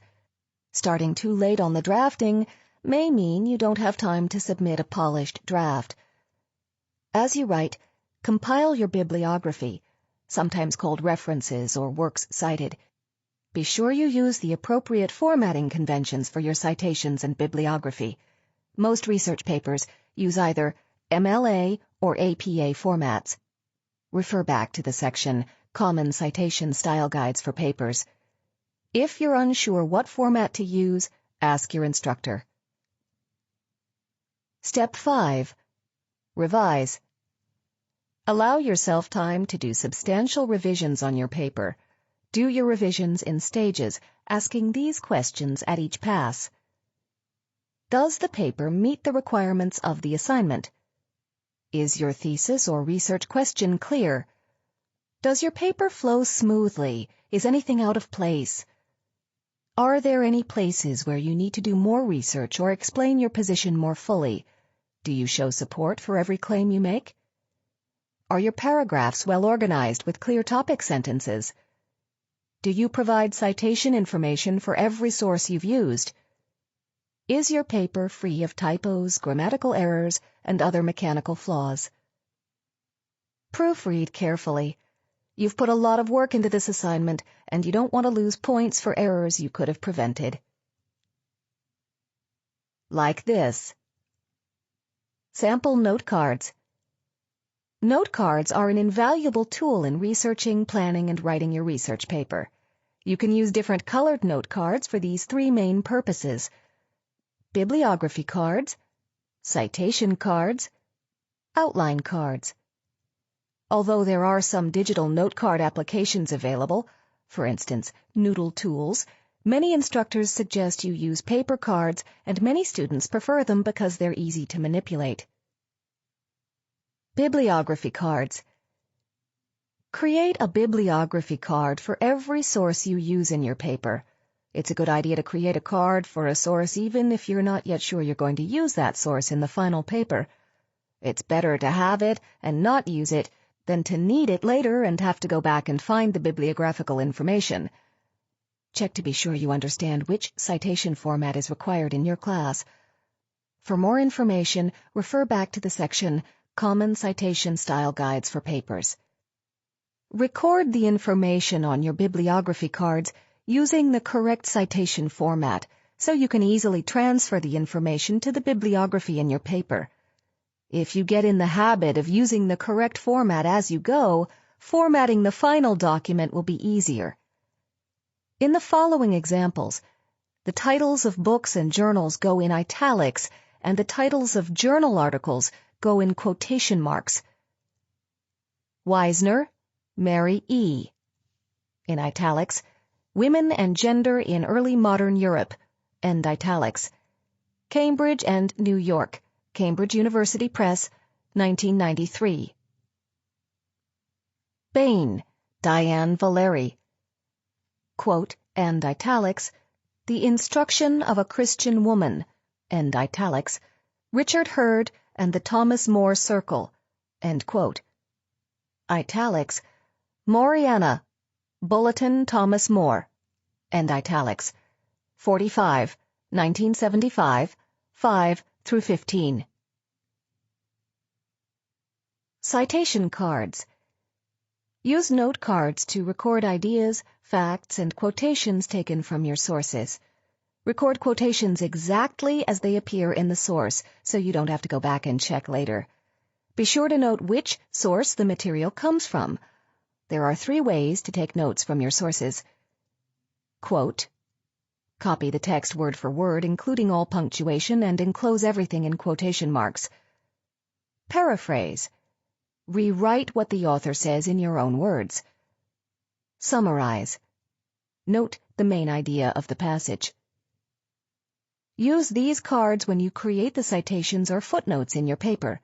Starting too late on the drafting may mean you don't have time to submit a polished draft. As you write, compile your bibliography, sometimes called references or works cited. Be sure you use the appropriate formatting conventions for your citations and bibliography. Most research papers use either MLA or APA formats. Refer back to the section Common Citation Style Guides for Papers. If you're unsure what format to use, ask your instructor. Step 5. Revise. Allow yourself time to do substantial revisions on your paper. Do your revisions in stages, asking these questions at each pass. Does the paper meet the requirements of the assignment? Is your thesis or research question clear? Does your paper flow smoothly? Is anything out of place? Are there any places where you need to do more research or explain your position more fully? Do you show support for every claim you make? Are your paragraphs well organized with clear topic sentences? Do you provide citation information for every source you've used? Is your paper free of typos, grammatical errors, and other mechanical flaws? Proofread carefully. You've put a lot of work into this assignment, and you don't want to lose points for errors you could have prevented. Like this. Sample note cards. Note cards are an invaluable tool in researching, planning, and writing your research paper. You can use different colored note cards for these three main purposes: bibliography cards, citation cards, outline cards. Although there are some digital note card applications available, for instance, Noodle Tools, many instructors suggest you use paper cards, and many students prefer them because they're easy to manipulate. Bibliography cards. Create a bibliography card for every source you use in your paper. It's a good idea to create a card for a source even if you're not yet sure you're going to use that source in the final paper. It's better to have it and not use it than to need it later and have to go back and find the bibliographical information. Check to be sure you understand which citation format is required in your class. For more information, refer back to the section Common Citation Style Guides for Papers. Record the information on your bibliography cards using the correct citation format so you can easily transfer the information to the bibliography in your paper. If you get in the habit of using the correct format as you go, formatting the final document will be easier. In the following examples, the titles of books and journals go in italics, and the titles of journal articles go in quotation marks. Wisner, Mary E. In italics, Women and Gender in Early Modern Europe, end italics. Cambridge and New York, Cambridge University Press, 1993. Bain, Diane Valeri. Quote, end italics, The Instruction of a Christian Woman, end italics, Richard Hurd and the Thomas More Circle, end quote. Italics, Moriana, Bulletin Thomas More, end italics, 45, 1975, 5-15. Citation cards. Use note cards to record ideas, facts, and quotations taken from your sources. Record quotations exactly as they appear in the source, so you don't have to go back and check later. Be sure to note which source the material comes from. There are 3 ways to take notes from your sources. Quote. Copy the text word for word, including all punctuation, and enclose everything in quotation marks. Paraphrase. Rewrite what the author says in your own words. Summarize. Note the main idea of the passage. Use these cards when you create the citations or footnotes in your paper.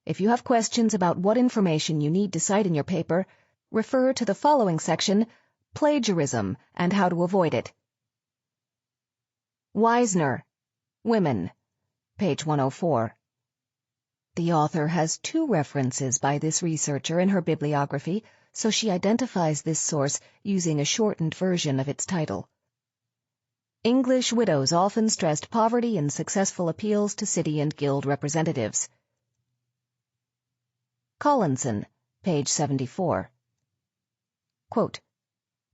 If you have questions about what information you need to cite in your paper, refer to the following section, Plagiarism and How to Avoid It. Wisner, Women, page 104. The author has 2 references by this researcher in her bibliography, so she identifies this source using a shortened version of its title. English widows often stressed poverty in successful appeals to city and guild representatives. Collinson, page 74. Quote,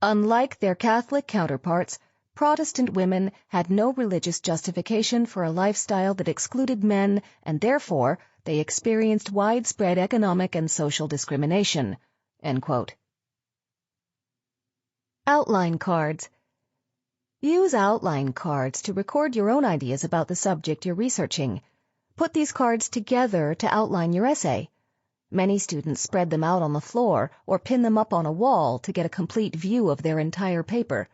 unlike their Catholic counterparts, Protestant women had no religious justification for a lifestyle that excluded men, and therefore they experienced widespread economic and social discrimination. End quote. Outline cards. Use outline cards to record your own ideas about the subject you're researching. Put these cards together to outline your essay. Many students spread them out on the floor or pin them up on a wall to get a complete view of their entire paper.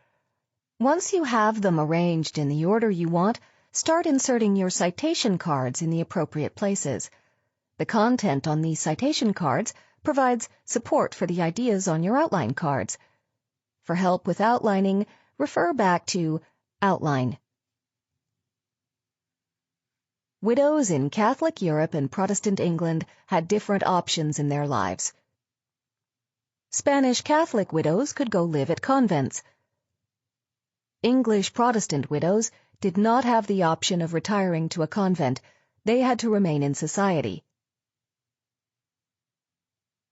Once you have them arranged in the order you want, start inserting your citation cards in the appropriate places. The content on these citation cards provides support for the ideas on your outline cards. For help with outlining, refer back to Outline. Widows in Catholic Europe and Protestant England had different options in their lives. Spanish Catholic widows could go live at convents. English Protestant widows did not have the option of retiring to a convent. They had to remain in society.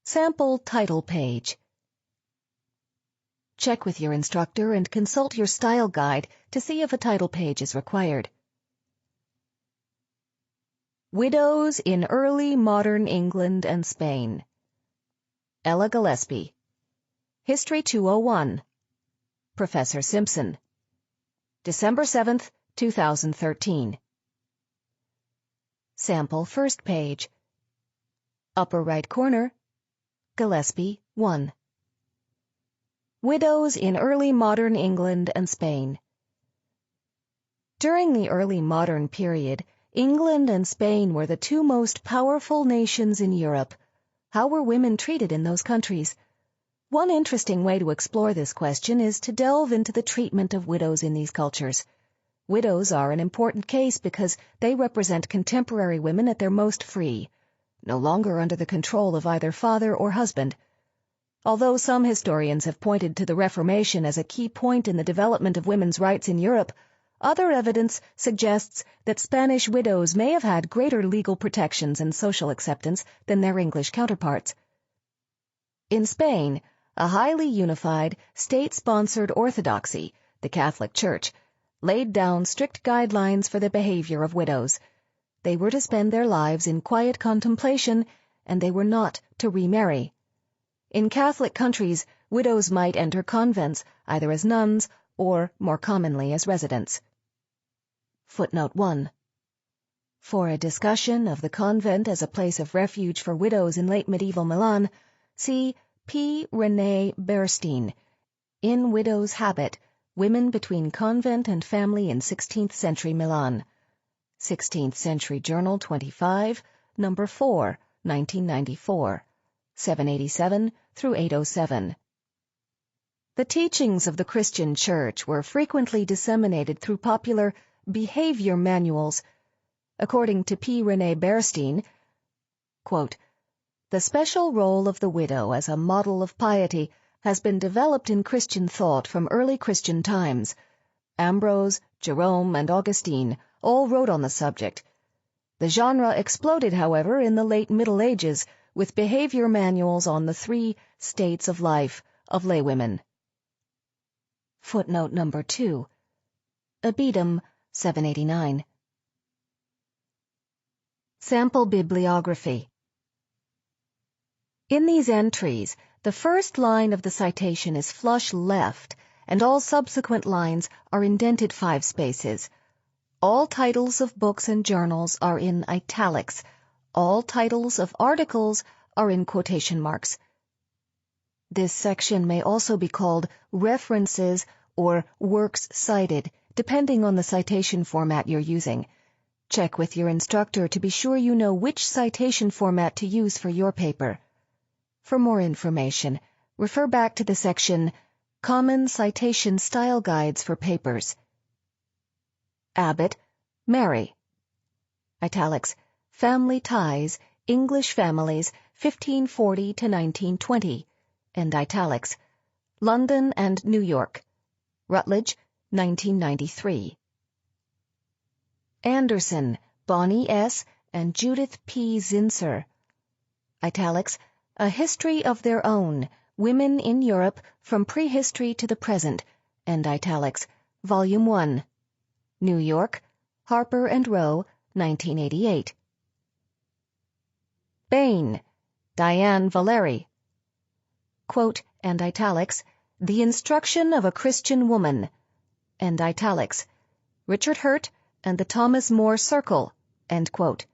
Sample title page. Check with your instructor and consult your style guide to see if a title page is required. Widows in Early Modern England and Spain. Ella Gillespie. History 201. Professor Simpson. December 7, 2013. Sample first page. Upper right corner. Gillespie 1. Widows in Early Modern England and Spain. During the early modern period, England and Spain were the 2 most powerful nations in Europe. How were women treated in those countries? One interesting way to explore this question is to delve into the treatment of widows in these cultures. Widows are an important case because they represent contemporary women at their most free, no longer under the control of either father or husband. Although some historians have pointed to the Reformation as a key point in the development of women's rights in Europe, other evidence suggests that Spanish widows may have had greater legal protections and social acceptance than their English counterparts. In Spain, a highly unified, state-sponsored orthodoxy, the Catholic Church, laid down strict guidelines for the behavior of widows. They were to spend their lives in quiet contemplation, and they were not to remarry. In Catholic countries, widows might enter convents, either as nuns or, more commonly, as residents. Footnote 1. For a discussion of the convent as a place of refuge for widows in late medieval Milan, see P. René Berstein, In Widow's Habit, Women Between Convent and Family in 16th Century Milan. 16th Century Journal 25, No. 4, 1994, 787 through 807. The teachings of the Christian Church were frequently disseminated through popular behavior manuals. According to P. René Berstein, quote, the special role of the widow as a model of piety has been developed in Christian thought from early Christian times. Ambrose, Jerome, and Augustine all wrote on the subject. The genre exploded, however, in the late Middle Ages, with behavior manuals on the 3 states of life of laywomen. Footnote number 2. Abedam, 789. Sample bibliography. In these entries, the first line of the citation is flush left, and all subsequent lines are indented 5 spaces. All titles of books and journals are in italics. All titles of articles are in quotation marks. This section may also be called references or works cited, depending on the citation format you're using. Check with your instructor to be sure you know which citation format to use for your paper. For more information, refer back to the section Common Citation Style Guides for Papers. Abbott, Mary. Italics. Family Ties, English Families, 1540 to 1920. And italics. London and New York. Routledge, 1993. Anderson, Bonnie S., and Judith P. Zinsser. Italics. A History of Their Own, Women in Europe from Prehistory to the Present, and italics. Volume 1. New York, Harper and Row, 1988. Bain, Diane Valeri. Quote, and italics, The Instruction of a Christian Woman, and italics, Richard Hurt and the Thomas More Circle, end quote.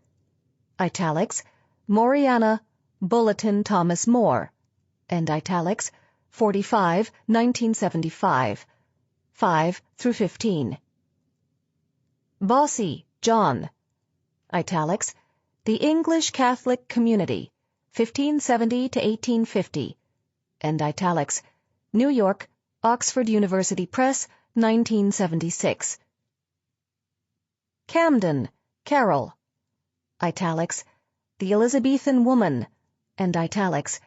Italics, Moriana, Bulletin Thomas More, and italics, 45, 1975, 5 through 15. Bossy, John. Italics, The English Catholic Community, 1570 to 1850, and italics, New York, Oxford University Press, 1976. Camden, Carol. Italics, The Elizabethan Woman, and italics,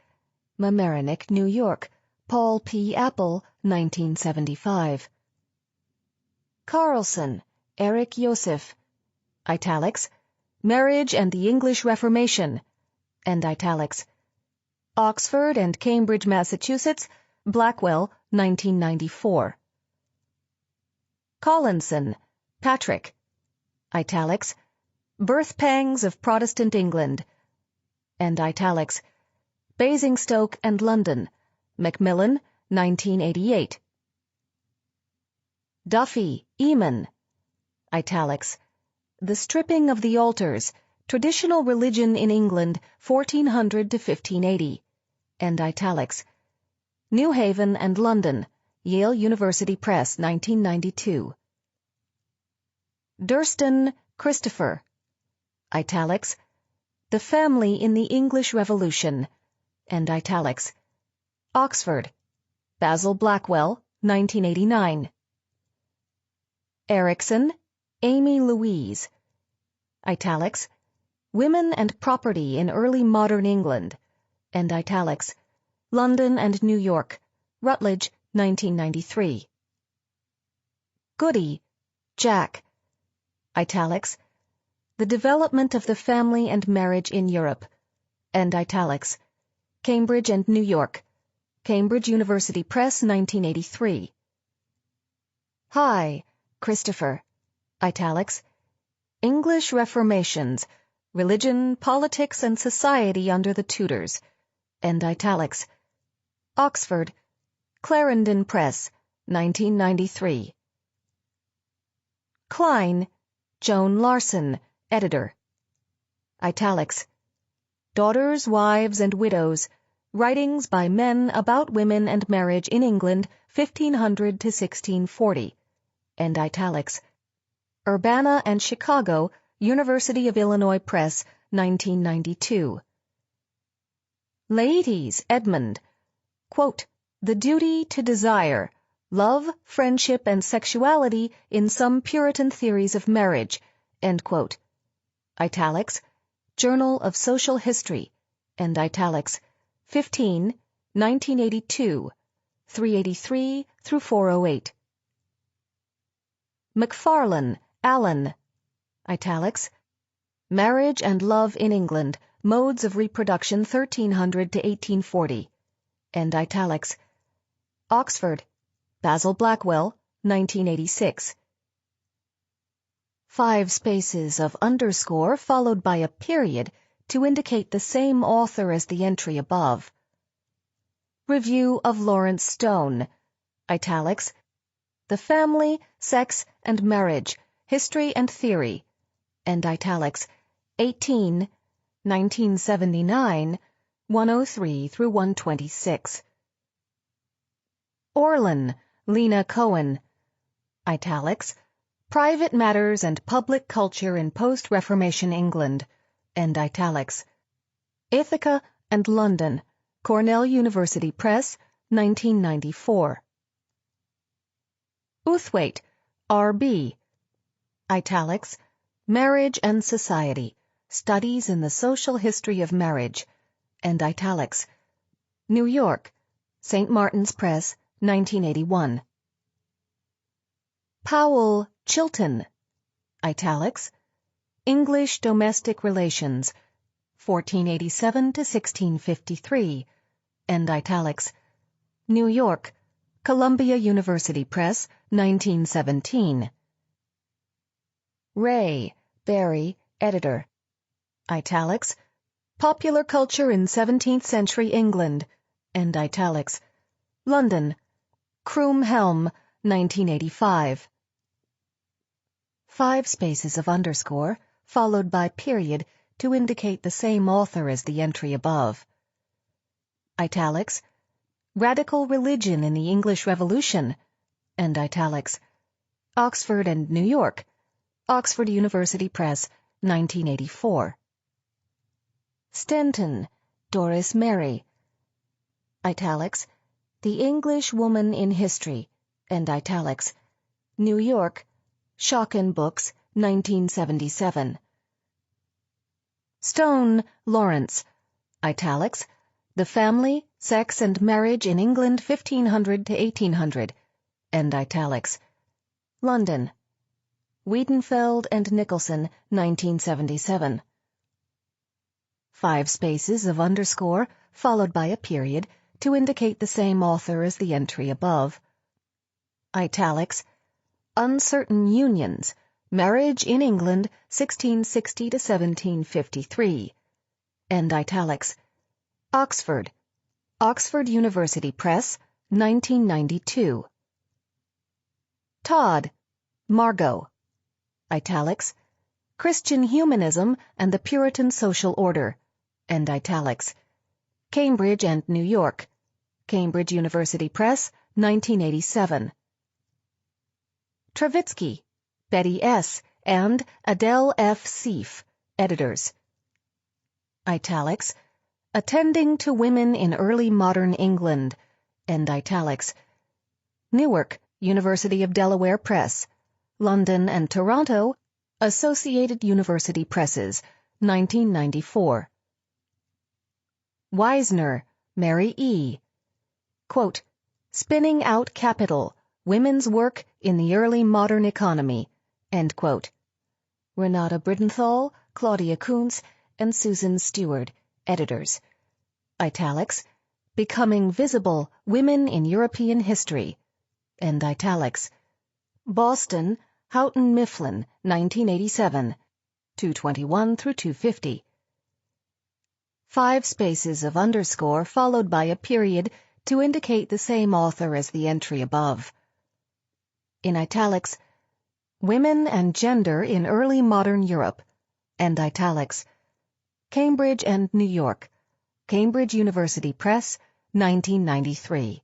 Mamaroneck, New York, Paul P. Apple, 1975. Carlson, Eric Joseph. Italics, Marriage and the English Reformation, and italics, Oxford and Cambridge, Massachusetts, Blackwell, 1994. Collinson, Patrick. Italics, Birth Pangs of Protestant England, and italics, Basingstoke and London, Macmillan, 1988. Duffy, Eamon. Italics, The Stripping of the Altars, Traditional Religion in England, 1400 to 1580, and italics, New Haven and London, Yale University Press, 1992. Durston, Christopher. Italics, The Family in the English Revolution, and italics, Oxford, Basil Blackwell, 1989. Erickson, Amy Louise. Italics, Women and Property in Early Modern England, and italics, London and New York, Routledge, 1993. Goody, Jack. Italics, The Development of the Family and Marriage in Europe, and italics, Cambridge and New York, Cambridge University Press, 1983. High, Christopher. Italics, English Reformations, Religion, Politics, and Society under the Tudors, and italics, Oxford, Clarendon Press, 1993. Klein, Joan Larson, editor. Italics, Daughters, Wives, and Widows, Writings by Men about Women and Marriage in England, 1500 to 1640, and italics, Urbana and Chicago, University of Illinois Press, 1992. Laertes, Edmund. Quote, The Duty to Desire, Love, Friendship, and Sexuality in Some Puritan Theories of Marriage, end quote. Italics, Journal of Social History, and italics, 15, 1982, 383 through 408. McFarlane, Alan. Italics, Marriage and Love in England, Modes of Reproduction 1300 to 1840, and italics, Oxford, Basil Blackwell, 1986. 5 spaces of underscore followed by a period to indicate the same author as the entry above. Review of Lawrence Stone. Italics, The Family, Sex, and Marriage, History and Theory, and italics, 18, 1979, 103 through 126. Orlin, Lena Cohen. Italics, Private Matters and Public Culture in Post-Reformation England, and italics, Ithaca and London, Cornell University Press, 1994. Uthwaite, R.B. Italics, Marriage and Society, Studies in the Social History of Marriage, and italics, New York, St. Martin's Press, 1981. Powell, Chilton, italics, English Domestic Relations, 1487 to 1653, and italics, New York, Columbia University Press, 1917. Ray, Barry, editor, italics, Popular Culture in 17th Century England, and italics, London, Croom Helm, 1985. 5 spaces of underscore, followed by period, to indicate the same author as the entry above. Italics, Radical Religion in the English Revolution, and italics, Oxford and New York, Oxford University Press, 1984. Stenton, Doris Mary, italics, The English Woman in History, and italics, New York, Schocken Books, 1977. Stone, Lawrence, italics, The Family, Sex and Marriage in England 1500 to 1800, and italics, London, Wiedenfeld and Nicholson, 1977. 5 spaces of underscore, followed by a period, to indicate the same author as the entry above. Italics, Uncertain Unions, Marriage in England, 1660 to 1753, and italics, Oxford, Oxford University Press, 1992. Todd, Margot, italics, Christian Humanism and the Puritan Social Order, and italics, Cambridge and New York, Cambridge University Press, 1987. Travitsky, Betty S., and Adele F. Seif, editors. Italics, Attending to Women in Early Modern England, and italics, Newark, University of Delaware Press, London and Toronto, Associated University Presses, 1994. Wisner, Mary E. Quote, Spinning Out Capital, Women's Work in the Early Modern Economy, end quote. Renata Bridenthal, Claudia Kuntz, and Susan Stewart, editors. Italics, Becoming Visible, Women in European History, and italics, Boston, Houghton Mifflin, 1987, 221 through 250. 5 spaces of underscore followed by a period to indicate the same author as the entry above. In italics, Women and Gender in Early Modern Europe, and italics, Cambridge and New York, Cambridge University Press, 1993.